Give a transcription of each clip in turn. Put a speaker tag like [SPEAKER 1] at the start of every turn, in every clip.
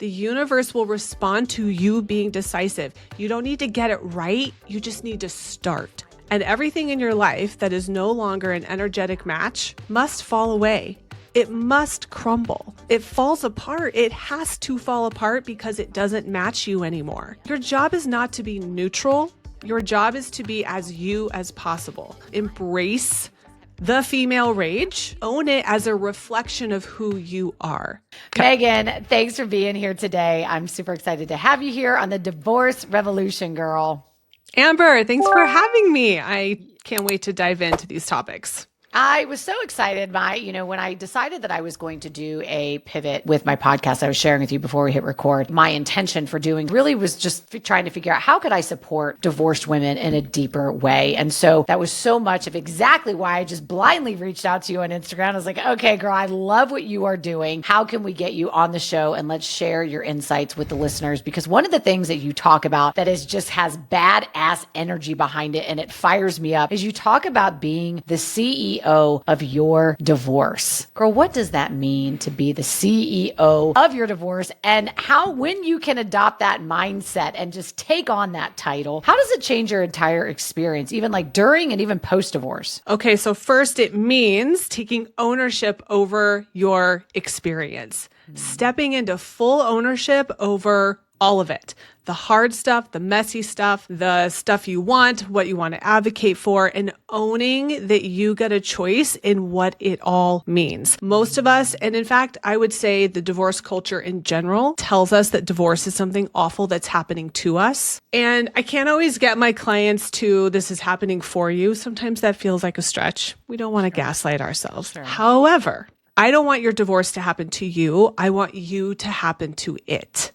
[SPEAKER 1] The universe will respond to you being decisive. You don't need to get it right. You just need to start. And everything in your life that is no longer an energetic match must fall away. It must crumble. It falls apart. It has to fall apart because it doesn't match you anymore. Your job is not to be neutral. Your job is to be as you as possible. Embrace the female rage. Own it as a reflection of who you are.
[SPEAKER 2] Meagan, thanks for being here today. I'm super excited to have you here on the Divorce Revolution, girl.
[SPEAKER 1] Amber, thanks for having me. I can't wait to dive into these topics.
[SPEAKER 2] I was so excited when I decided that I was going to do a pivot with my podcast I was sharing with you before we hit record. My intention for doing really was just trying to figure out how could I support divorced women in a deeper way. And so that was so much of exactly why I just blindly reached out to you on Instagram. I was like, okay, girl, I love what you are doing. How can we get you on the show and let's share your insights with the listeners? Because one of the things that you talk about that is just has badass energy behind it and it fires me up is you talk about being the CEO of your divorce. Girl, what does that mean to be the CEO of your divorce and when you can adopt that mindset and just take on that title, how does it change your entire experience, even like during and even post-divorce?
[SPEAKER 1] Okay, so first it means taking ownership over your experience, stepping into full ownership over all of it. The hard stuff, the messy stuff, the stuff you want, what you want to advocate for, and owning that you get a choice in what it all means. Most of us, and in fact, I would say the divorce culture in general tells us that divorce is something awful that's happening to us. And I can't always get my clients to, this is happening for you. Sometimes that feels like a stretch. We don't want to gaslight ourselves.
[SPEAKER 2] Sure.
[SPEAKER 1] However, I don't want your divorce to happen to you. I want you to happen to it.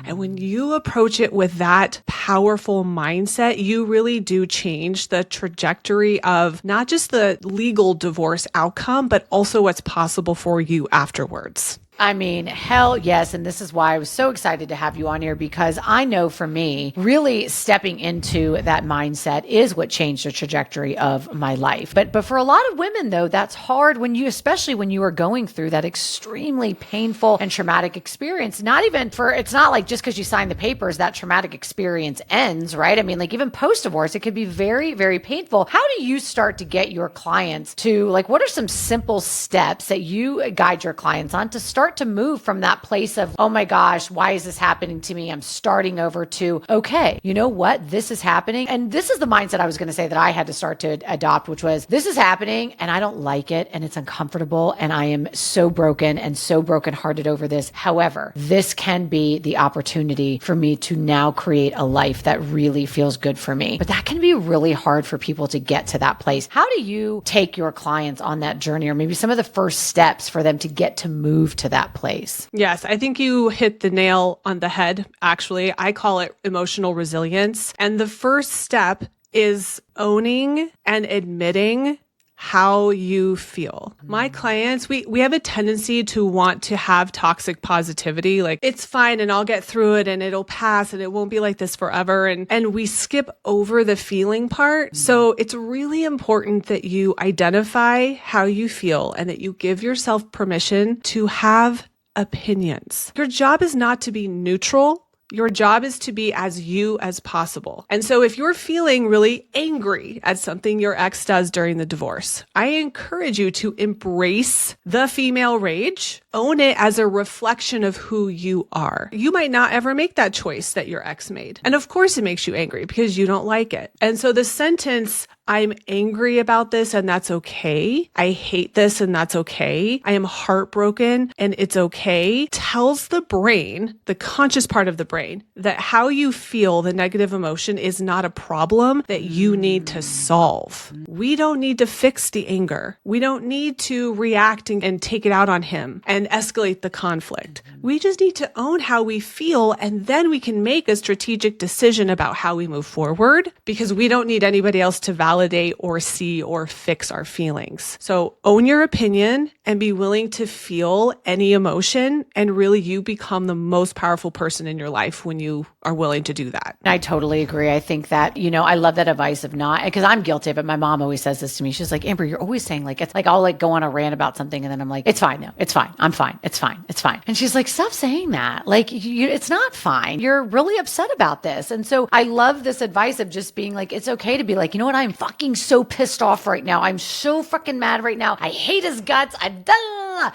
[SPEAKER 1] And when you approach it with that powerful mindset, you really do change the trajectory of not just the legal divorce outcome, but also what's possible for you afterwards.
[SPEAKER 2] I mean, hell yes. And this is why I was so excited to have you on here, because I know for me, really stepping into that mindset is what changed the trajectory of my life. But for a lot of women though, that's hard especially when you are going through that extremely painful and traumatic experience. It's not like just because you sign the papers, that traumatic experience ends, right? I mean, like even post-divorce, it could be very, very painful. How do you start to get your clients to what are some simple steps that you guide your clients on to start to move from that place of, oh my gosh, why is this happening to me? I'm starting over to, okay, you know what? This is happening. And this is the mindset I was going to say that I had to start to adopt, which was, this is happening and I don't like it and it's uncomfortable and I am so broken and so brokenhearted over this. However, this can be the opportunity for me to now create a life that really feels good for me. But that can be really hard for people to get to that place. How do you take your clients on that journey, or maybe some of the first steps for them to get to move to that place?
[SPEAKER 1] Yes, I think you hit the nail on the head. Actually, I call it emotional resilience. And the first step is owning and admitting how you feel. My clients, we have a tendency to want to have toxic positivity. Like, it's fine and I'll get through it and it'll pass and it won't be like this forever. And we skip over the feeling part. So it's really important that you identify how you feel and that you give yourself permission to have opinions. Your job is not to be neutral. Your job is to be as you as possible. And so if you're feeling really angry at something your ex does during the divorce, I encourage you to embrace the female rage, own it as a reflection of who you are. You might not ever make that choice that your ex made. And of course it makes you angry because you don't like it. And so the sentence, I'm angry about this and that's okay. I hate this and that's okay. I am heartbroken and it's okay, tells the brain, the conscious part of the brain, that how you feel the negative emotion is not a problem that you need to solve. We don't need to fix the anger. We don't need to react and take it out on him and escalate the conflict. We just need to own how we feel, and then we can make a strategic decision about how we move forward, because we don't need anybody else to validate validate or see or fix our feelings. So own your opinion and be willing to feel any emotion. And really, you become the most powerful person in your life when you are willing to do that.
[SPEAKER 2] I totally agree. I think that, I love that advice of not, because I'm guilty of it. My mom always says this to me. She's like, Amber, you're always saying like, it's like, I'll like go on a rant about something. And then I'm like, it's fine though. It's fine. I'm fine. It's fine. It's fine. And she's like, stop saying that. Like, it's not fine. You're really upset about this. And so I love this advice of just being like, it's okay to be like, you know what? I'm fucking so pissed off right now. I'm so fucking mad right now. I hate his guts.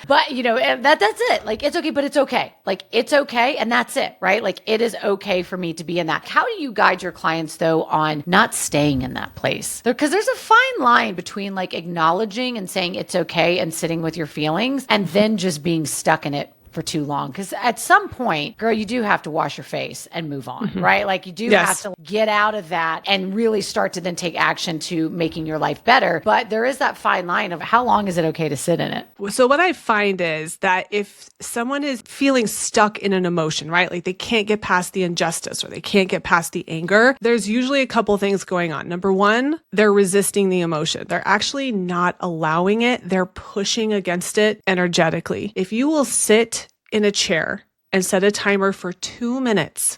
[SPEAKER 2] But that's it. Like, it's okay, but it's okay. Like, it's okay. And that's it, right? Like, it is okay for me to be in that. How do you guide your clients though on not staying in that place? Because there's a fine line between like acknowledging and saying it's okay and sitting with your feelings and then just being stuck in it for too long. Because at some point, girl, you do have to wash your face and move on, right? Like you do have to get out of that and really start to then take action to making your life better. But there is that fine line of how long is it okay to sit in it?
[SPEAKER 1] So what I find is that if someone is feeling stuck in an emotion, right? Like they can't get past the injustice or they can't get past the anger, there's usually a couple things going on. Number one, they're resisting the emotion. They're actually not allowing it. They're pushing against it energetically. If you will sit in a chair and set a timer for 2 minutes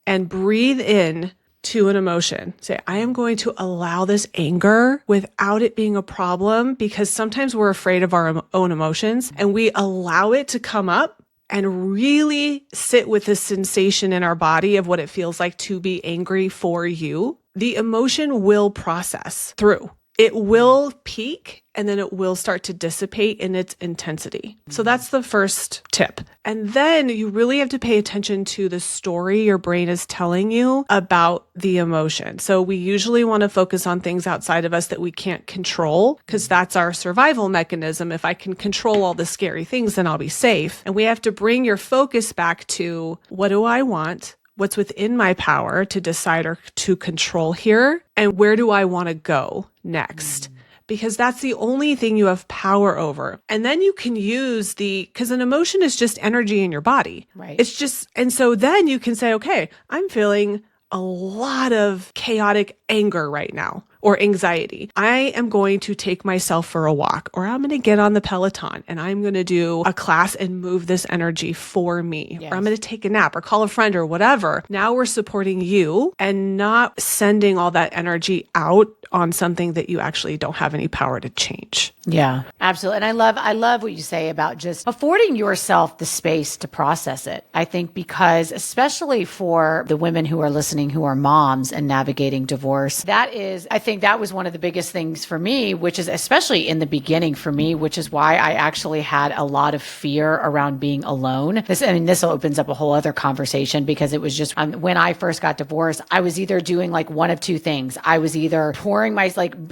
[SPEAKER 1] and breathe in to an emotion. Say, I am going to allow this anger without it being a problem, because sometimes we're afraid of our own emotions and we allow it to come up and really sit with the sensation in our body of what it feels like to be angry for you. The emotion will process through. It will peak and then it will start to dissipate in its intensity. So that's the first tip. And then you really have to pay attention to the story your brain is telling you about the emotion. So we usually want to focus on things outside of us that we can't control, because that's our survival mechanism. If I can control all the scary things, then I'll be safe. And we have to bring your focus back to, what do I want? What's within my power to decide or to control here? And where do I want to go next? Because that's the only thing you have power over. And then you can use because an emotion is just energy in your body.
[SPEAKER 2] Right.
[SPEAKER 1] It's just, and so then you can say, okay, I'm feeling a lot of chaotic anger right now, or anxiety. I am going to take myself for a walk, or I'm going to get on the Peloton and I'm going to do a class and move this energy for me.
[SPEAKER 2] Yes.
[SPEAKER 1] Or I'm going to take a nap or call a friend or whatever. Now we're supporting you and not sending all that energy out on something that you actually don't have any power to change.
[SPEAKER 2] Yeah, absolutely. And I love what you say about just affording yourself the space to process it. I think because especially for the women who are listening, who are moms and navigating divorce, I think that was one of the biggest things for me, which is especially in the beginning for me, which is why I actually had a lot of fear around being alone. This opens up a whole other conversation, because it was just when I first got divorced, I was either doing like one of two things. I was either pouring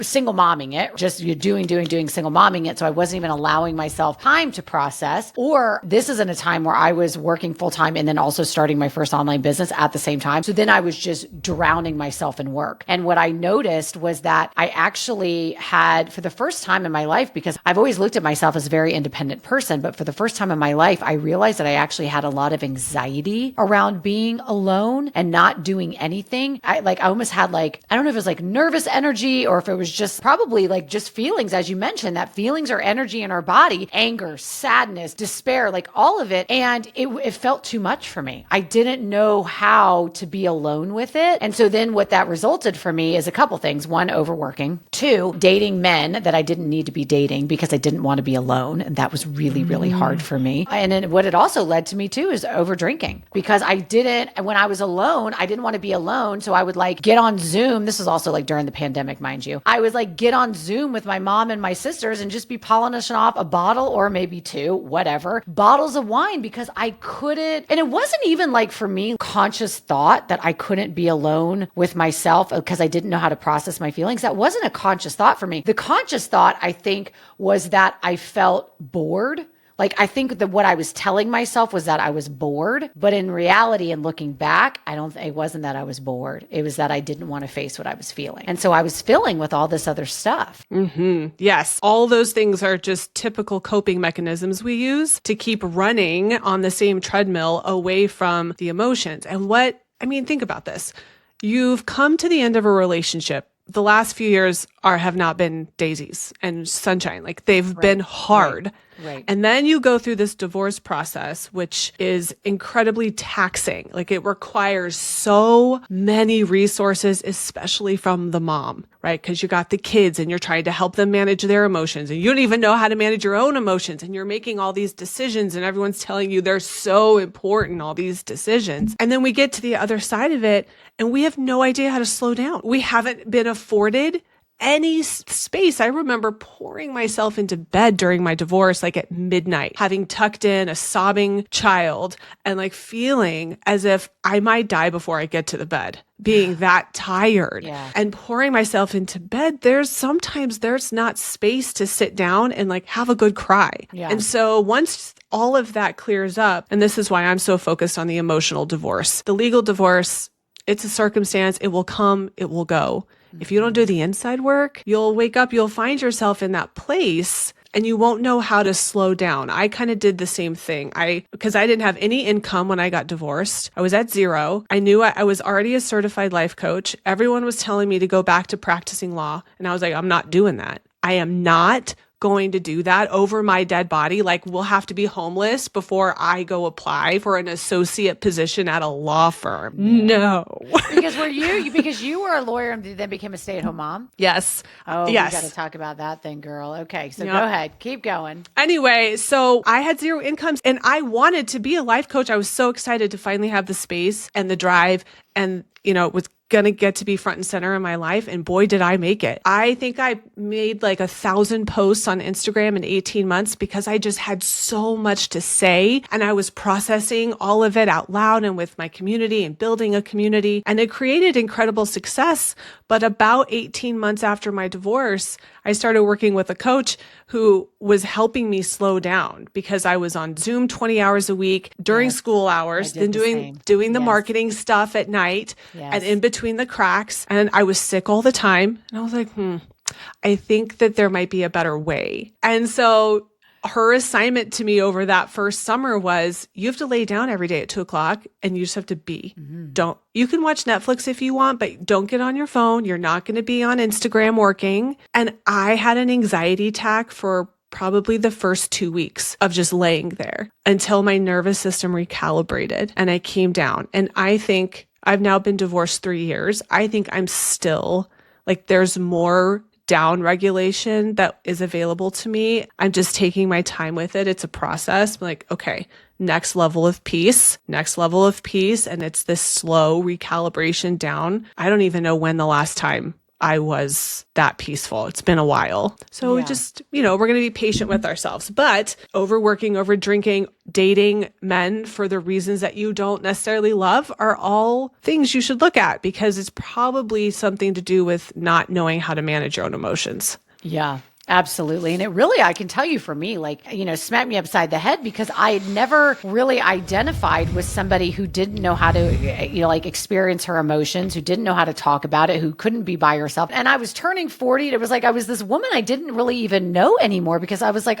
[SPEAKER 2] single momming it, just doing single momming it. So I wasn't even allowing myself time to process, or this isn't a time where I was working full time and then also starting my first online business at the same time. So then I was just drowning myself in work. And what I noticed was that I actually had, for the first time in my life, because I've always looked at myself as a very independent person, but for the first time in my life, I realized that I actually had a lot of anxiety around being alone and not doing anything. I almost had I don't know if it was like nervous energy, or if it was just probably like just feelings, as you mentioned, that feelings are energy in our body, anger, sadness, despair, like all of it. And it felt too much for me. I didn't know how to be alone with it. And so then what that resulted for me is a couple things. One, overworking. Two, dating men that I didn't need to be dating because I didn't want to be alone. And that was really, really hard for me. And then what it also led to me too is over drinking, because when I was alone, I didn't want to be alone. So I would get on Zoom. This was also during the pandemic, mind you. I was get on Zoom with my mom and my sisters and just be polishing off a bottle, or maybe two, whatever, bottles of wine, because I couldn't. And it wasn't even for me, conscious thought that I couldn't be alone with myself because I didn't know how to process my feelings. That wasn't a conscious thought for me. The conscious thought, I think, was that I felt bored. I think that what I was telling myself was that I was bored, but in reality and looking back, it wasn't that I was bored. It was that I didn't want to face what I was feeling. And so I was filling with all this other stuff.
[SPEAKER 1] Mm-hmm. Yes. All those things are just typical coping mechanisms we use to keep running on the same treadmill away from the emotions. And think about this. You've come to the end of a relationship the last few years have not been daisies and sunshine. Like they've been hard.
[SPEAKER 2] Right.
[SPEAKER 1] And then you go through this divorce process, which is incredibly taxing. Like it requires so many resources, especially from the mom, right? Because you got the kids and you're trying to help them manage their emotions and you don't even know how to manage your own emotions. And you're making all these decisions and everyone's telling you they're so important, all these decisions. And then we get to the other side of it and we have no idea how to slow down. We haven't been afforded any space. I remember pouring myself into bed during my divorce, like at midnight, having tucked in a sobbing child and like feeling as if I might die before I get to the bed, being that tired and pouring myself into bed. Sometimes there's not space to sit down and like have a good cry. Yeah. And so once all of that clears up, and this is why I'm so focused on the emotional divorce, the legal divorce, it's a circumstance. It will come, it will go. If you don't do the inside work, you'll wake up, you'll find yourself in that place and you won't know how to slow down. I kind of did the same thing. Because I didn't have any income when I got divorced. I was at zero. I knew I was already a certified life coach. Everyone was telling me to go back to practicing law. And I was like, I'm not doing that. I am not going to do that over my dead body. Like we'll have to be homeless before I go apply for an associate position at a law firm. No.
[SPEAKER 2] Because you were a lawyer and then became a stay-at-home mom?
[SPEAKER 1] Yes.
[SPEAKER 2] Oh,
[SPEAKER 1] yes.
[SPEAKER 2] We got to talk about that then, girl. Okay. So go ahead. Keep going.
[SPEAKER 1] Anyway, so I had zero incomes and I wanted to be a life coach. I was so excited to finally have the space and the drive and, it was going to get to be front and center in my life. And boy, did I make it. I think I made like 1,000 posts on Instagram in 18 months because I just had so much to say. And I was processing all of it out loud and with my community and building a community. And it created incredible success. But about 18 months after my divorce, I started working with a coach who was helping me slow down because I was on Zoom 20 hours a week during school hours, then doing the marketing stuff at night and in between the cracks. And I was sick all the time. And I was like, I think that there might be a better way. And so her assignment to me over that first summer was you have to lay down every day at 2:00 and you just have to be. You can watch Netflix if you want, but don't get on your phone. You're not going to be on Instagram working. And I had an anxiety attack for probably the first 2 weeks of just laying there until my nervous system recalibrated and I came down. And I think I've now been divorced 3 years. I think I'm still like there's more down regulation that is available to me. I'm just taking my time with it. It's a process. I'm like, okay, next level of peace. And it's this slow recalibration down. I don't even know when the last time I was that peaceful. It's been a while. So just, we're going to be patient with ourselves, but overworking, over drinking, dating men for the reasons that you don't necessarily love are all things you should look at because it's probably something to do with not knowing how to manage your own emotions.
[SPEAKER 2] Yeah. Absolutely. And it really, I can tell you for me, smacked me upside the head because I had never really identified with somebody who didn't know how to, experience her emotions, who didn't know how to talk about it, who couldn't be by herself. And I was turning 40. And it was like, I was this woman I didn't really even know anymore because I was like,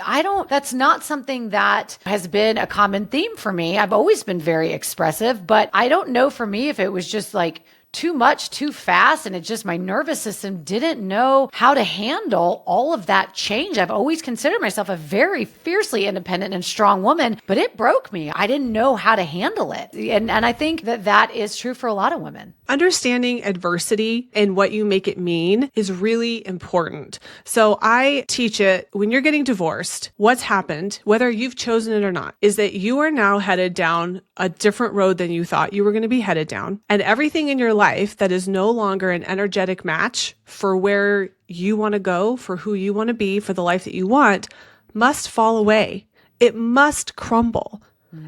[SPEAKER 2] that's not something that has been a common theme for me. I've always been very expressive, but I don't know for me if it was just like, too much, too fast. And it just, my nervous system didn't know how to handle all of that change. I've always considered myself a very fiercely independent and strong woman, but it broke me. I didn't know how to handle it. And I think that is true for a lot of women.
[SPEAKER 1] Understanding adversity and what you make it mean is really important. So I teach it when you're getting divorced, what's happened, whether you've chosen it or not, is that you are now headed down a different road than you thought you were going to be headed down. And everything in your life that is no longer an energetic match for where you want to go, for who you want to be, for the life that you want, must fall away. It must crumble.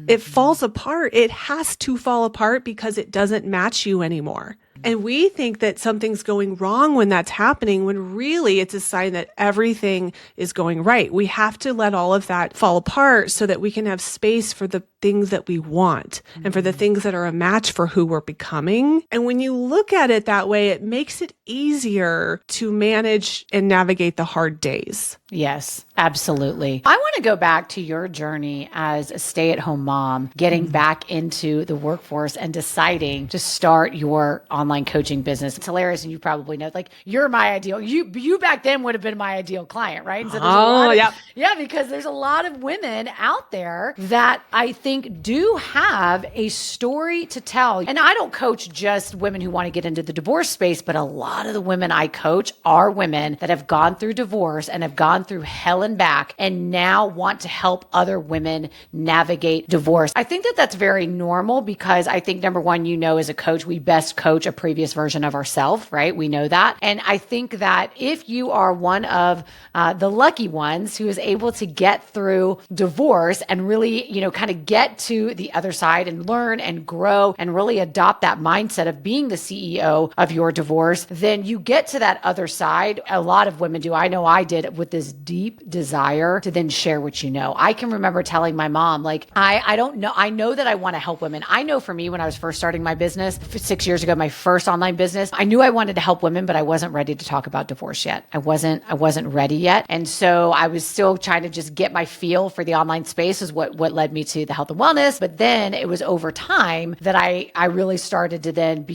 [SPEAKER 1] It falls apart. It has to fall apart because it doesn't match you anymore. And we think that something's going wrong when that's happening, when really it's a sign that everything is going right. We have to let all of that fall apart so that we can have space for the things that we want and for the things that are a match for who we're becoming. And when you look at it that way, it makes it easier to manage and navigate the hard days.
[SPEAKER 2] Yes, absolutely. I want to go back to your journey as a stay-at-home mom, getting back into the workforce and deciding to start your online online coaching business. It's hilarious. And you probably know, like, you're my ideal, you back then would have been my ideal client, right? And so there's a lot of, yeah, because there's a lot of women out there that I think do have a story to tell. And I don't coach just women who want to get into the divorce space, but a lot of the women I coach are women that have gone through divorce and have gone through hell and back and now want to help other women navigate divorce. I think that that's very normal because I think, number one, as a coach, we best coach a previous version of ourselves, right? We know that. And I think that if you are one of the lucky ones who is able to get through divorce and really, kind of get to the other side and learn and grow and really adopt that mindset of being the CEO of your divorce, then you get to that other side. A lot of women do. I know I did, with this deep desire to then share what you know. I can remember telling my mom, like, I don't know. I know that I want to help women. I know for me, when I was first starting my business 6 years ago, my first online business, I knew I wanted to help women, but I wasn't ready to talk about divorce yet. I wasn't ready yet. And so I was still trying to just get my feel for the online space, is what led me to the health and wellness. But then it was over time that I really started to then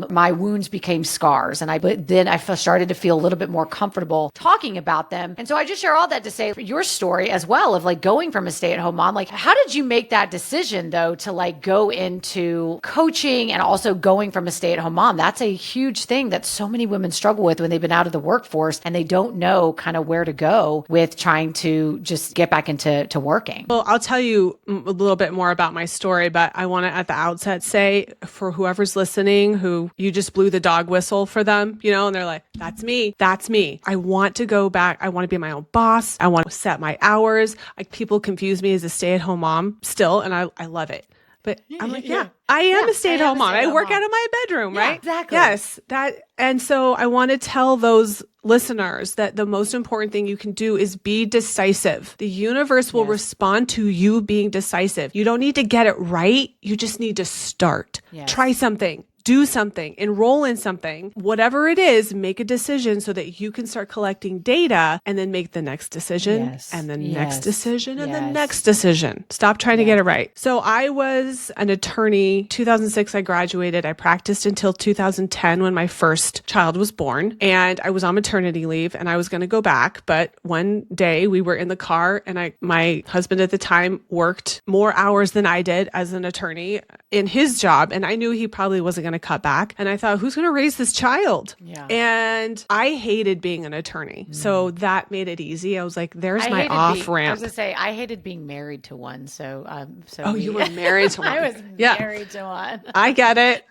[SPEAKER 2] my wounds became scars. And then I started to feel a little bit more comfortable talking about them. And so I just share all that to say your story as well of like going from a stay-at-home mom, like, how did you make that decision though to like go into coaching and also going from a stay-at-home mom? That's a huge thing that so many women struggle with when they've been out of the workforce and they don't know kind of where to go with trying to just get back into working.
[SPEAKER 1] Well, I'll tell you a little bit more about my story, but I want to at the outset say, for whoever's listening who you just blew the dog whistle for them, and they're like, that's me. I want to go back. I want to be my own boss. I want to set my hours. Like, people confuse me as a stay-at-home mom still, and I love it. But I'm like, I am a stay-at-home mom. I work out of my bedroom, right?
[SPEAKER 2] Exactly.
[SPEAKER 1] Yes. And so I want to tell those listeners that the most important thing you can do is be decisive. The universe will respond to you being decisive. You don't need to get it right. You just need to start. Try something. Do something, enroll in something, whatever it is, make a decision so that you can start collecting data and then make the next decision and the next decision and the next decision. Stop trying to get it right. So I was an attorney. 2006, I graduated. I practiced until 2010 when my first child was born, and I was on maternity leave and I was going to go back. But one day we were in the car and my husband at the time worked more hours than I did as an attorney in his job. And I knew he probably wasn't going to cut back. And I thought, who's going to raise this child? And I hated being an attorney. So that made it easy. I was like, there's my off ramp.
[SPEAKER 2] I was going to say, I hated being married to one. So,
[SPEAKER 1] you were married to one.
[SPEAKER 2] I was married to one.
[SPEAKER 1] I get it.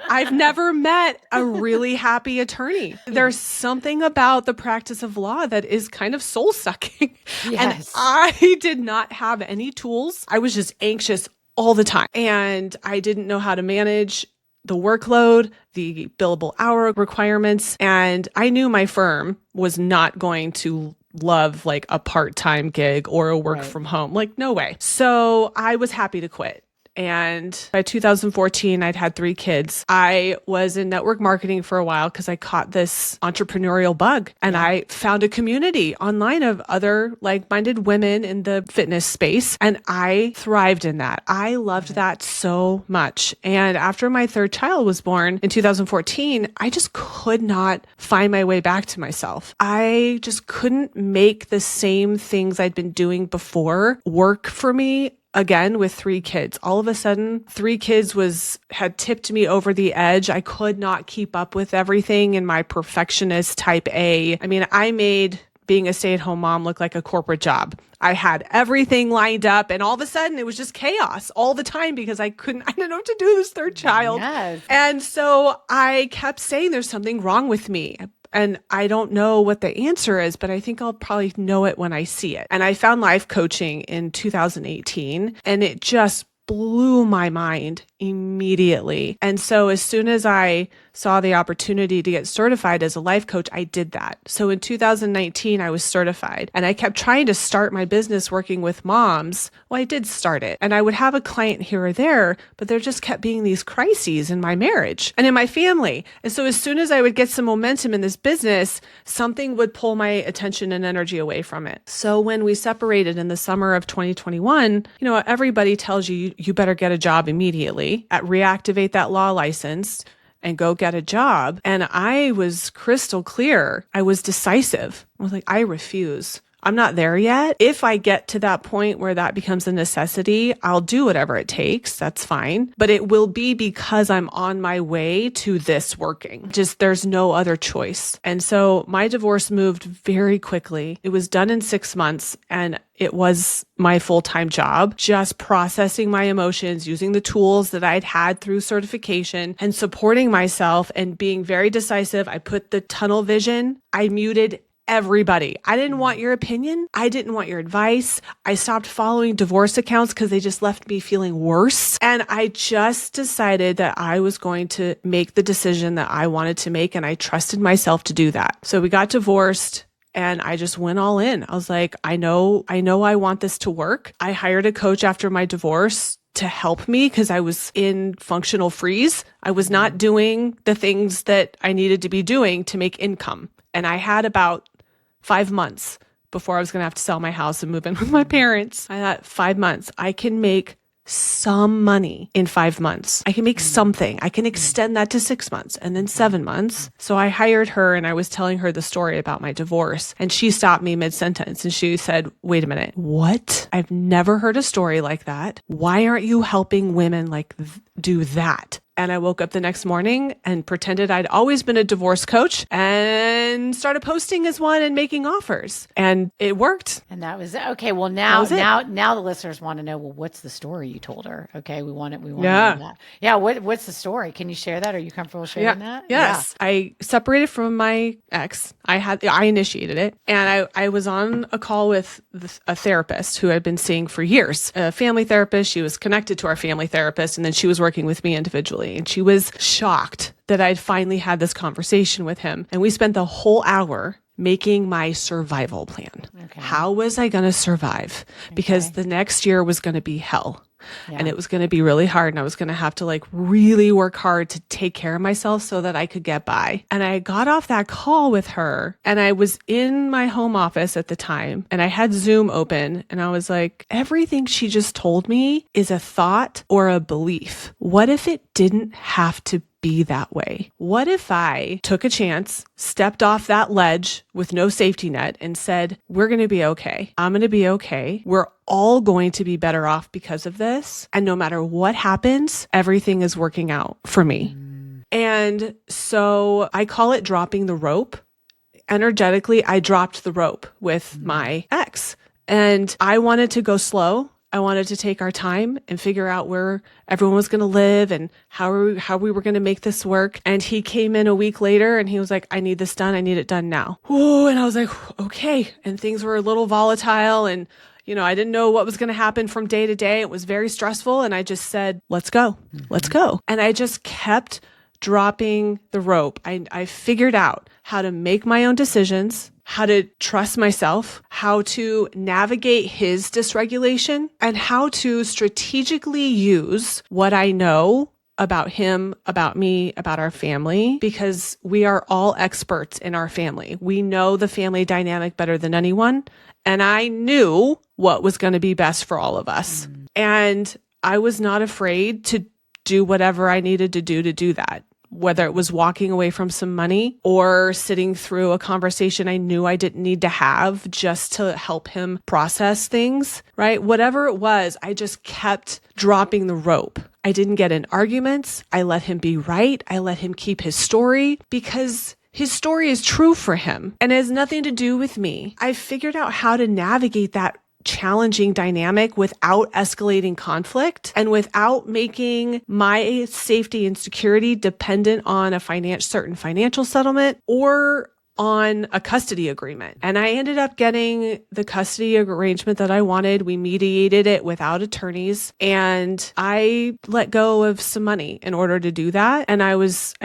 [SPEAKER 1] I've never met a really happy attorney. There's something about the practice of law that is kind of soul sucking. And I did not have any tools. I was just anxious all the time. And I didn't know how to manage the workload, the billable hour requirements. And I knew my firm was not going to love like a part-time gig or a work from home. Like, no way. So I was happy to quit. And by 2014, I'd had 3 kids. I was in network marketing for a while because I caught this entrepreneurial bug. And I found a community online of other like-minded women in the fitness space. And I thrived in that. I loved that so much. And after my 3rd child was born in 2014, I just could not find my way back to myself. I just couldn't make the same things I'd been doing before work for me again with 3 kids. All of a sudden, 3 kids had tipped me over the edge. I could not keep up with everything in my perfectionist type A. I mean, I made being a stay-at-home mom look like a corporate job. I had everything lined up, and all of a sudden it was just chaos all the time because I didn't know what to do with this 3rd child. And so I kept saying there's something wrong with me. And I don't know what the answer is, but I think I'll probably know it when I see it. And I found life coaching in 2018, and it just blew my mind immediately. And so as soon as I saw the opportunity to get certified as a life coach, I did that. So in 2019, I was certified, and I kept trying to start my business working with moms. Well, I did start it, and I would have a client here or there, but there just kept being these crises in my marriage and in my family. And so as soon as I would get some momentum in this business, something would pull my attention and energy away from it. So when we separated in the summer of 2021, everybody tells you, you better get a job immediately, reactivate that law license, and go get a job. And I was crystal clear. I was decisive. I was like, I refuse. I'm not there yet. If I get to that point where that becomes a necessity, I'll do whatever it takes. That's fine. But it will be because I'm on my way to this working. Just there's no other choice. And so my divorce moved very quickly. It was done in 6 months, and it was my full-time job, just processing my emotions, using the tools that I'd had through certification and supporting myself and being very decisive. I put the tunnel vision. I muted everybody. I didn't want your opinion. I didn't want your advice. I stopped following divorce accounts because they just left me feeling worse. And I just decided that I was going to make the decision that I wanted to make. And I trusted myself to do that. So we got divorced. And I just went all in. I was like, I know I want this to work. I hired a coach after my divorce to help me because I was in functional freeze. I was not doing the things that I needed to be doing to make income. And I had about 5 months before I was going to have to sell my house and move in with my parents. I thought 5 months, I can make some money in 5 months. I can make something. I can extend that to 6 months and then 7 months. So I hired her and I was telling her the story about my divorce, and she stopped me mid-sentence and she said, wait a minute, what? I've never heard a story like that. Why aren't you helping women do that? And I woke up the next morning and pretended I'd always been a divorce coach and started posting as one and making offers. And it worked.
[SPEAKER 2] And that was okay. Well, now the listeners want to know, well, what's the story you told her? Okay, we want to know that. Yeah, what's the story? Can you share that? Are you comfortable sharing that?
[SPEAKER 1] Yes. Yeah. I separated from my ex. I initiated it. And I was on a call with a therapist who I'd been seeing for years, a family therapist. She was connected to our family therapist, and then she was working with me individually. And she was shocked that I'd finally had this conversation with him. And we spent the whole hour making my survival plan. Okay. How was I going to survive? Because the next year was going to be hell. Yeah. And it was going to be really hard. And I was going to have to really work hard to take care of myself so that I could get by. And I got off that call with her and I was in my home office at the time and I had Zoom open and I was like, everything she just told me is a thought or a belief. What if it didn't have to be that way? What if I took a chance, stepped off that ledge with no safety net and said, we're going to be okay. I'm going to be okay. We're all going to be better off because of this. And no matter what happens, everything is working out for me. And so I call it dropping the rope. Energetically, I dropped the rope with my ex and I wanted to go slow. I wanted to take our time and figure out where everyone was going to live and how we were going to make this work. And he came in a week later and he was like, I need this done. I need it done now. Ooh, and I was like, okay. And things were a little volatile and, I didn't know what was going to happen from day to day. It was very stressful. And I just said, let's go. Let's go. And I just kept dropping the rope. I figured out how to make my own decisions, how to trust myself, how to navigate his dysregulation, and how to strategically use what I know about him, about me, about our family, because we are all experts in our family. We know the family dynamic better than anyone. And I knew what was going to be best for all of us. And I was not afraid to do whatever I needed to do that. Whether it was walking away from some money or sitting through a conversation I knew I didn't need to have just to help him process things, right? Whatever it was, I just kept dropping the rope. I didn't get in arguments. I let him be right. I let him keep his story because his story is true for him and it has nothing to do with me. I figured out how to navigate that challenging dynamic without escalating conflict and without making my safety and security dependent on a certain financial settlement or on a custody agreement. And I ended up getting the custody arrangement that I wanted. We mediated it without attorneys and I let go of some money in order to do that. And I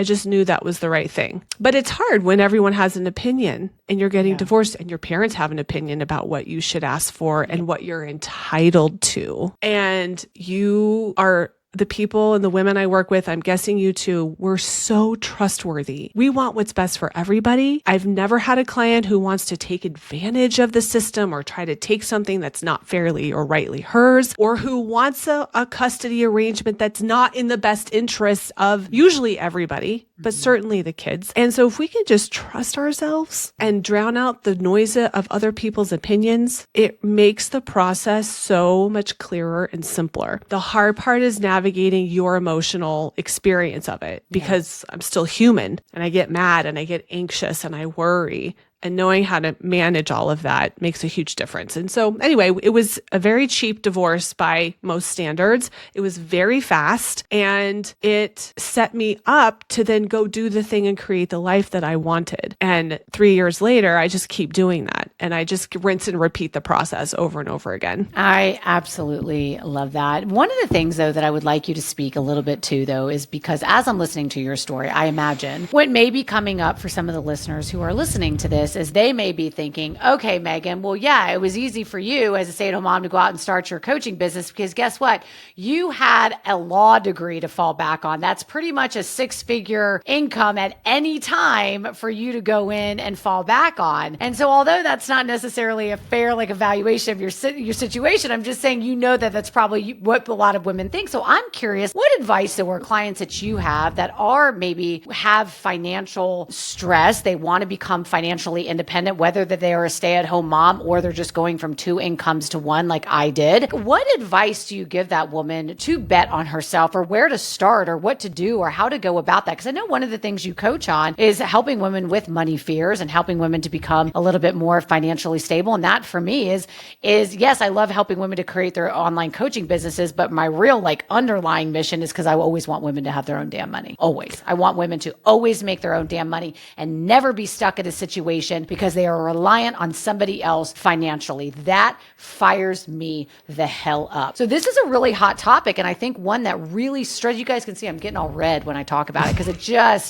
[SPEAKER 1] just knew that was the right thing. But it's hard when everyone has an opinion and you're getting divorced and your parents have an opinion about what you should ask for and what you're entitled to. And you are the people and the women I work with, I'm guessing you too, we're so trustworthy. We want what's best for everybody. I've never had a client who wants to take advantage of the system or try to take something that's not fairly or rightly hers, or who wants a custody arrangement that's not in the best interests of usually everybody, but certainly the kids. And so if we can just trust ourselves and drown out the noise of other people's opinions, it makes the process so much clearer and simpler. The hard part is navigating your emotional experience of it, because I'm still human and I get mad and I get anxious and I worry. And knowing how to manage all of that makes a huge difference. And so anyway, it was a very cheap divorce by most standards. It was very fast, and it set me up to then go do the thing and create the life that I wanted. And 3 years later, I just keep doing that. And I just rinse and repeat the process over and over again.
[SPEAKER 2] I absolutely love that. One of the things, though, that I would like you to speak a little bit to, though, is because as I'm listening to your story, I imagine what may be coming up for some of the listeners who are listening to this is they may be thinking, okay, Meagan, well, yeah, it was easy for you as a stay-at-home mom to go out and start your coaching business because guess what? You had a law degree to fall back on. That's pretty much a 6-figure income at any time for you to go in and fall back on. And so although that's not necessarily a fair evaluation of your situation, I'm just saying, that that's probably what a lot of women think. So I'm curious, what advice or clients that you have that are maybe have financial stress, they want to become financially independent, whether that they are a stay-at-home mom or they're just going from 2 incomes to 1 like I did. What advice do you give that woman to bet on herself, or where to start, or what to do, or how to go about that? Because I know one of the things you coach on is helping women with money fears and helping women to become a little bit more financially stable. And that for me is yes, I love helping women to create their online coaching businesses, but my real underlying mission is because I always want women to have their own damn money. Always. I want women to always make their own damn money and never be stuck in a situation because they are reliant on somebody else financially. That fires me the hell up. So this is a really hot topic, and I think one that really stresses. You guys can see I'm getting all red when I talk about it because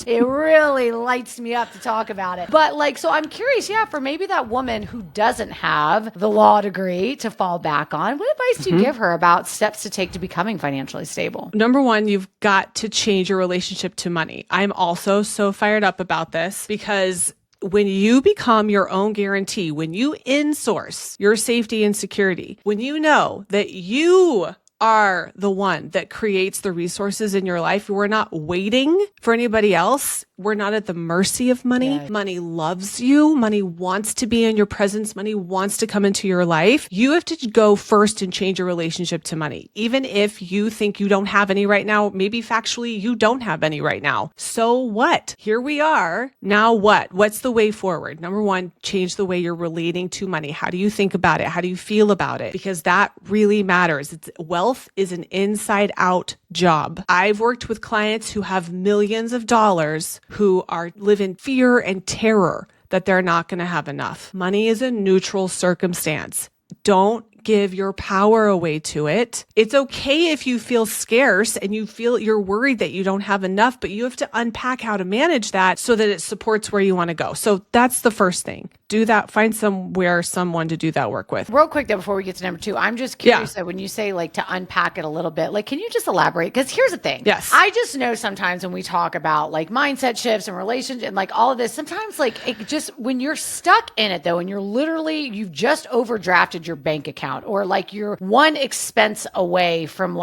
[SPEAKER 2] it really lights me up to talk about it. But so I'm curious, for maybe that woman who doesn't have the law degree to fall back on, what advice do you give her about steps to take to becoming financially stable?
[SPEAKER 1] Number one, you've got to change your relationship to money. I'm also so fired up about this because when you become your own guarantee, when you insource your safety and security, when you know that you are the one that creates the resources in your life, we're not waiting for anybody else. We're not at the mercy of money. Yes. Money loves you. Money wants to be in your presence. Money wants to come into your life. You have to go first and change your relationship to money. Even if you think you don't have any right now, maybe factually you don't have any right now. So what? Here we are. Now what? What's the way forward? Number one, change the way you're relating to money. How do you think about it? How do you feel about it? Because that really matters. Wealth is an inside out job. I've worked with clients who have millions of dollars who live in fear and terror that they're not going to have enough. Money is a neutral circumstance. Don't give your power away to it. It's okay if you feel scarce and you're worried that you don't have enough, but you have to unpack how to manage that so that it supports where you want to go. So that's the first thing. Do that. Find someone to do that work with.
[SPEAKER 2] Real quick though, before we get to number 2, I'm just curious that when you say to unpack it a little bit, can you just elaborate? Because here's the thing.
[SPEAKER 1] Yes.
[SPEAKER 2] I just know sometimes when we talk about mindset shifts and relationships and all of this, sometimes it just, when you're stuck in it though, and you've just overdrafted your bank account, or you're one expense away from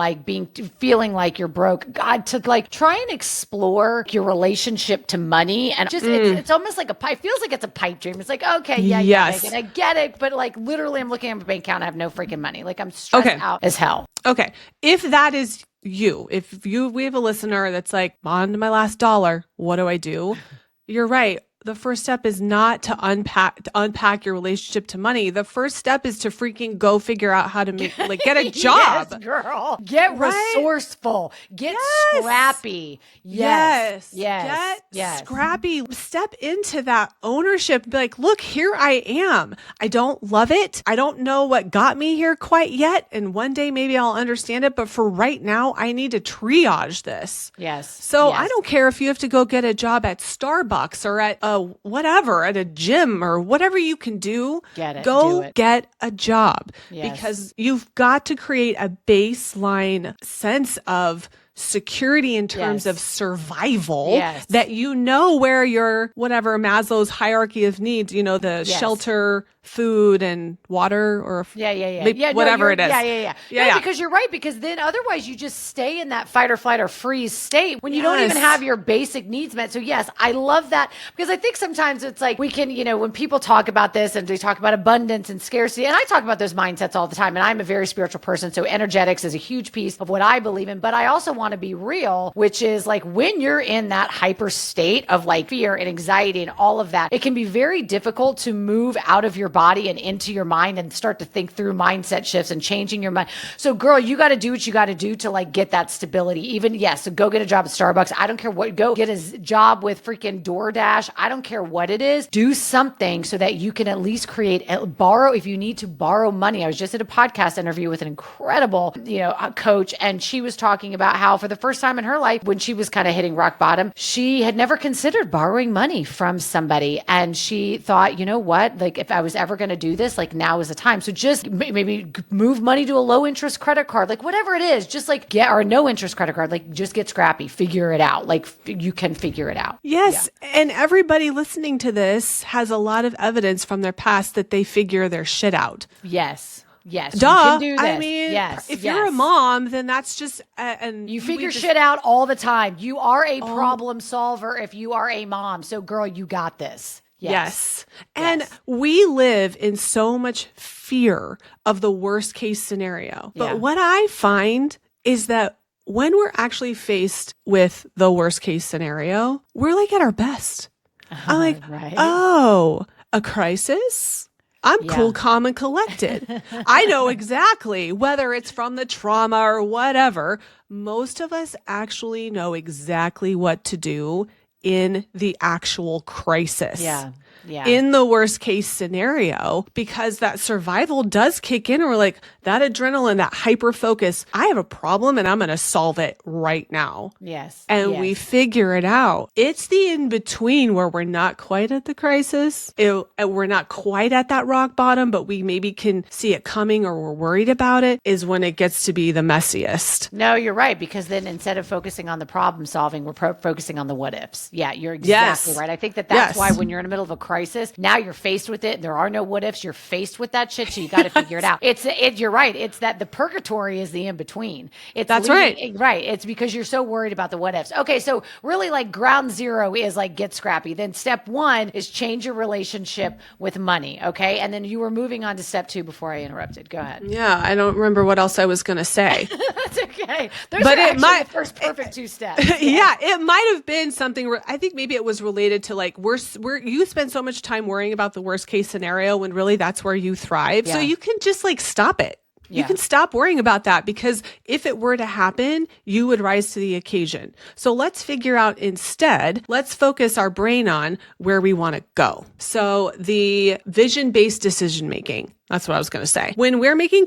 [SPEAKER 2] feeling like you're broke, God, to try and explore your relationship to money. And just, it's almost like it feels like it's a pipe dream. It's okay,
[SPEAKER 1] yes.
[SPEAKER 2] I get it. But literally I'm looking at my bank account, I have no freaking money. I'm stressed out as hell.
[SPEAKER 1] Okay. If that is you, we have a listener that's on to my last dollar, what do I do? You're right. The first step is not to unpack your relationship to money. The first step is to freaking go figure out how to get a job.
[SPEAKER 2] Yes, girl. Get resourceful. Get scrappy. Yes.
[SPEAKER 1] Get scrappy. Step into that ownership. Be look, here I am. I don't love it. I don't know what got me here quite yet. And one day maybe I'll understand it. But for right now, I need to triage this.
[SPEAKER 2] Yes.
[SPEAKER 1] So I don't care if you have to go get a job at Starbucks or at a whatever at a gym or whatever you can do. Go get a job because you've got to create a baseline sense of security in terms of survival that where your whatever Maslow's hierarchy of needs, the shelter, food, and water, or whatever it is.
[SPEAKER 2] Because you're right. Because then otherwise you just stay in that fight or flight or freeze state when you don't even have your basic needs met. So yes, I love that, because I think sometimes it's like we can, when people talk about this and they talk about abundance and scarcity, and I talk about those mindsets all the time. And I'm a very spiritual person, so energetics is a huge piece of what I believe in. But I also want to be real, which is like when you're in that hyper state of like fear and anxiety and all of that, it can be very difficult to move out of your body and into your mind and start to think through mindset shifts and changing your mind. So girl, you got to do what you got to do to like get that stability. Even so go get a job at Starbucks. I don't care what, go get a job with freaking DoorDash. I don't care what it is. Do something so that you can at least borrow if you need to borrow money. I was just at a podcast interview with an incredible, coach, and she was talking about how for the first time in her life, when she was kind of hitting rock bottom, she had never considered borrowing money from somebody. And she thought, you know what, like if I was ever going to do this, like now is the time. So just maybe move money to a low interest credit card, like whatever it is, just like or no interest credit card, like just get scrappy, figure it out. Like you can figure it out.
[SPEAKER 1] Yes. Yeah. And everybody listening to this has a lot of evidence from their past that they figure their shit out.
[SPEAKER 2] Yes. Yes.
[SPEAKER 1] Duh.
[SPEAKER 2] You can do this.
[SPEAKER 1] I mean, if you're a mom, then that's just, and
[SPEAKER 2] you figure shit out all the time. You are a problem solver if you are a mom. So girl, you got this.
[SPEAKER 1] Yes. And we live in so much fear of the worst case scenario. But what I find is that when we're actually faced with the worst case scenario, we're like at our best. I'm like, a crisis? I'm cool, calm, and collected. I know exactly whether it's from the trauma or whatever. Most of us actually know exactly what to do in the actual crisis. In the worst case scenario, because that survival does kick in and we're like, that adrenaline, that hyper focus, I have a problem and I'm going to solve it right now. And we figure it out. It's the in between where we're not quite at the crisis. We're not quite at that rock bottom, but we maybe can see it coming or we're worried about it, is when it gets to be the messiest.
[SPEAKER 2] No, you're right. Because then instead of focusing on the problem solving, we're focusing on the what ifs. Yeah, you're exactly right. I think that's why when you're in the middle of a crisis, now you're faced with it. There are no what ifs. You're faced with that shit. So you got to figure it out. You're right. It's that the purgatory is the in between. Right. It's because you're so worried about the what ifs. Okay. So really like ground zero is like get scrappy. Then step one is change your relationship with money. Okay. And then you were moving on to step two before I interrupted. Go ahead.
[SPEAKER 1] Yeah. I don't remember what else I was going to say.
[SPEAKER 2] That's okay. Those are actually the first perfect two steps.
[SPEAKER 1] It might have been something. I think maybe it was related to like, you spend so much time worrying about the worst case scenario when really that's where you thrive. So you can just like stop it. You can stop worrying about that, because if it were to happen, you would rise to the occasion. So let's figure out instead, let's focus our brain on where we want to go. So the vision-based decision making. That's what I was going to say. When we're making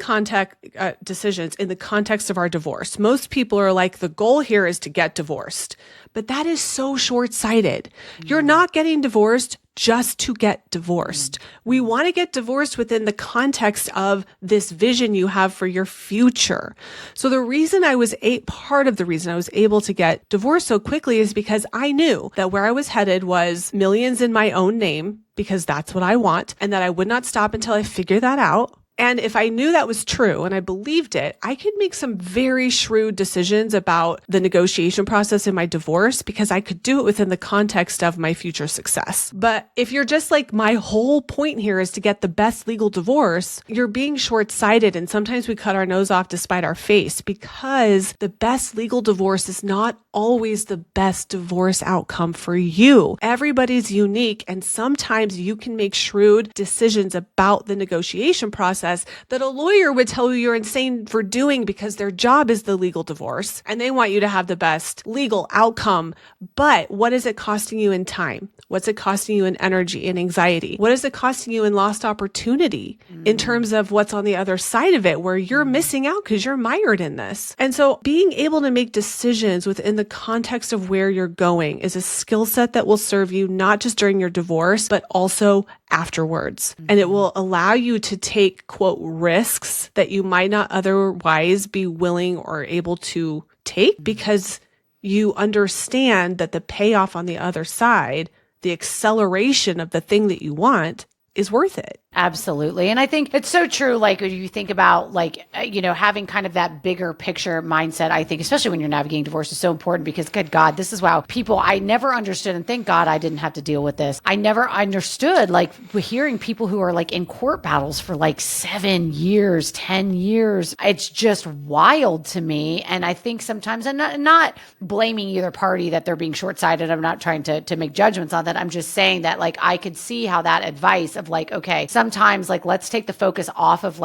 [SPEAKER 1] decisions in the context of our divorce, most people are like, the goal here is to get divorced. But that is so short-sighted. You're not getting divorced just to get divorced. We want to get divorced within the context of this vision you have for your future. So part of the reason I was able to get divorced so quickly is because I knew that where I was headed was millions in my own name, because that's what I want, and that I would not stop until I figured that out. And if I knew that was true and I believed it, I could make some very shrewd decisions about the negotiation process in my divorce, because I could do it within the context of my future success. But if you're just like, my whole point here is to get the best legal divorce, you're being short-sighted. And sometimes we cut our nose off to spite our face, because the best legal divorce is not always the best divorce outcome for you. Everybody's unique. And sometimes you can make shrewd decisions about the negotiation process process that a lawyer would tell you you're insane for doing because their job is the legal divorce and they want you to have the best legal outcome. But what is it costing you in time? What's it costing you in energy and anxiety? What is it costing you in lost opportunity in terms of what's on the other side of it, where you're missing out because you're mired in this? And so being able to make decisions within the context of where you're going is a skill set that will serve you not just during your divorce, but also afterwards. And it will allow you to take, quote, risks that you might not otherwise be willing or able to take because you understand that the payoff on the other side, the acceleration of the thing that you want, is worth it.
[SPEAKER 2] Absolutely. And I think it's so true. Like when you think about having kind of that bigger picture mindset, I think, especially when you're navigating divorce, is so important because good God, this is how I never understood. And thank God I didn't have to deal with this. I never understood hearing people who are in court battles for 7 years, 10 years. It's just wild to me. And I think sometimes I'm not blaming either party that they're being short-sighted. I'm not trying to make judgments on that. I'm just saying that I could see how that advice of okay, sometimes let's take the focus off of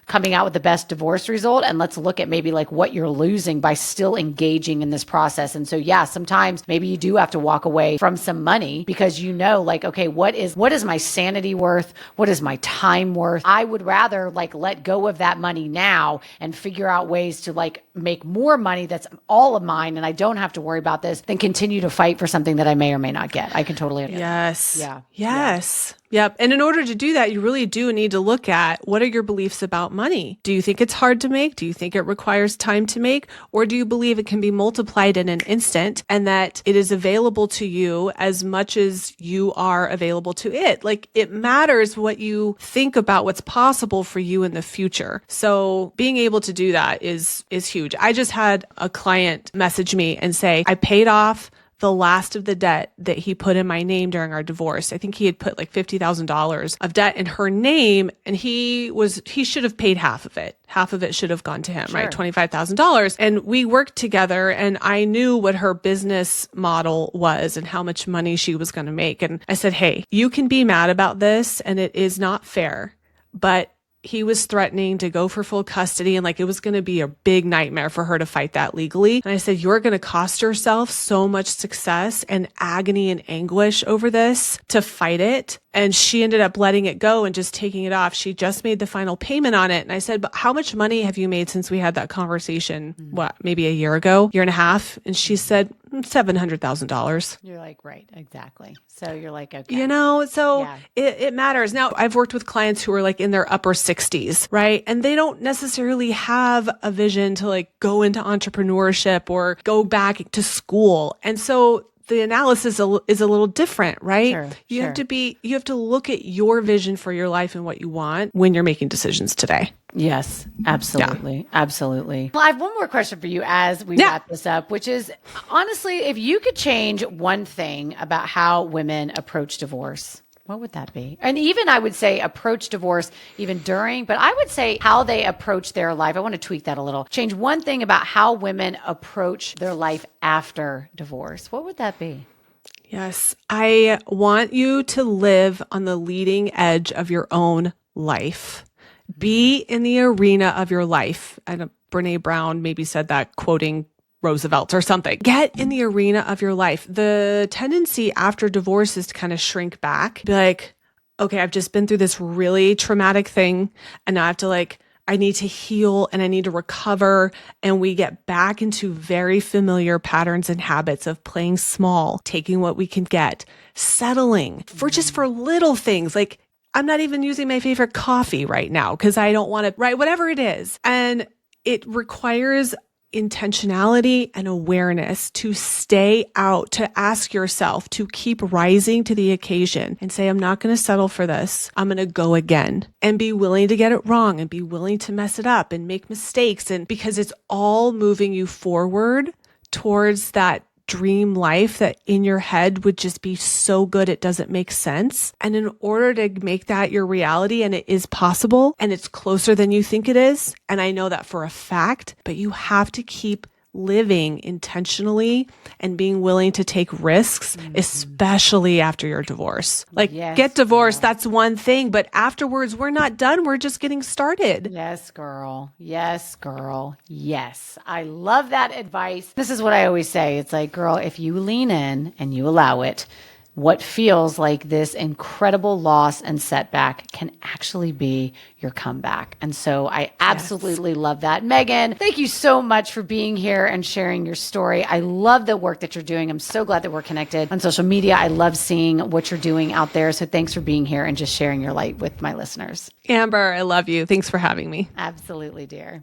[SPEAKER 2] coming out with the best divorce result and let's look at maybe what you're losing by still engaging in this process. And so, yeah, sometimes maybe you do have to walk away from some money because okay, what is my sanity worth? What is my time worth? I would rather let go of that money now and figure out ways to make more money that's all of mine and I don't have to worry about this than continue to fight for something that I may or may not get. I can totally understand.
[SPEAKER 1] Yes.
[SPEAKER 2] Yeah.
[SPEAKER 1] Yes. Yep. And in order to do that, you really do need to look at what are your beliefs about money? Do you think it's hard to make? Do you think it requires time to make? Or do you believe it can be multiplied in an instant and that it is available to you as much as you are available to it? It matters what you think about what's possible for you in the future. So being able to do that is huge. I just had a client message me and say, I paid off the last of the debt that he put in my name during our divorce. I think he had put $50,000 of debt in her name and he should have paid half of it. Half of it should have gone to him,
[SPEAKER 2] Sure.
[SPEAKER 1] right? $25,000. And we worked together and I knew what her business model was and how much money she was going to make. And I said, hey, you can be mad about this and it is not fair, but he was threatening to go for full custody and it was going to be a big nightmare for her to fight that legally. And I said, you're going to cost yourself so much success and agony and anguish over this to fight it. And she ended up letting it go and just taking it off. She just made the final payment on it. And I said, but how much money have you made since we had that conversation? Maybe a year and a half? And she said, $700,000.
[SPEAKER 2] You're right, exactly. So you're okay.
[SPEAKER 1] So it matters. Now, I've worked with clients who are in their upper 60s, right? And they don't necessarily have a vision to go into entrepreneurship or go back to school. And so the analysis is a little different, right?
[SPEAKER 2] Sure,
[SPEAKER 1] you have to look at your vision for your life and what you want when you're making decisions today.
[SPEAKER 2] Yes, absolutely. Yeah. Absolutely. Well, I have one more question for you as we wrap this up, which is honestly, if you could change one thing about how women approach divorce, what would that be? And even I would say approach divorce even during, but I would say how they approach their life. I want to tweak that a little. Change one thing about how women approach their life after divorce. What would that be?
[SPEAKER 1] Yes. I want you to live on the leading edge of your own life. Be in the arena of your life. And Brene Brown maybe said that, quoting Roosevelt or something. Get in the arena of your life. The tendency after divorce is to kind of shrink back, be okay, I've just been through this really traumatic thing and now I have to I need to heal and I need to recover. And we get back into very familiar patterns and habits of playing small, taking what we can get, settling for little things. I'm not even using my favorite coffee right now because I don't want to, right? Whatever it is. And it requires intentionality and awareness to stay out, to ask yourself, to keep rising to the occasion and say, I'm not going to settle for this. I'm going to go again and be willing to get it wrong and be willing to mess it up and make mistakes. And because it's all moving you forward towards that dream life that in your head would just be so good it doesn't make sense. And in order to make that your reality, and it is possible and it's closer than you think it is, and I know that for a fact, but you have to keep living intentionally and being willing to take risks, especially after your divorce. Like, get divorced, that's one thing, but afterwards, we're not done. We're just getting started.
[SPEAKER 2] Yes, girl. Yes, girl. Yes. I love that advice. This is what I always say. It's like, girl, if you lean in and you allow it, what feels like this incredible loss and setback can actually be your comeback. And so I absolutely love that. Meagan, thank you so much for being here and sharing your story. I love the work that you're doing. I'm so glad that we're connected on social media. I love seeing what you're doing out there. So thanks for being here and just sharing your light with my listeners.
[SPEAKER 1] Amber, I love you. Thanks for having me.
[SPEAKER 2] Absolutely, dear.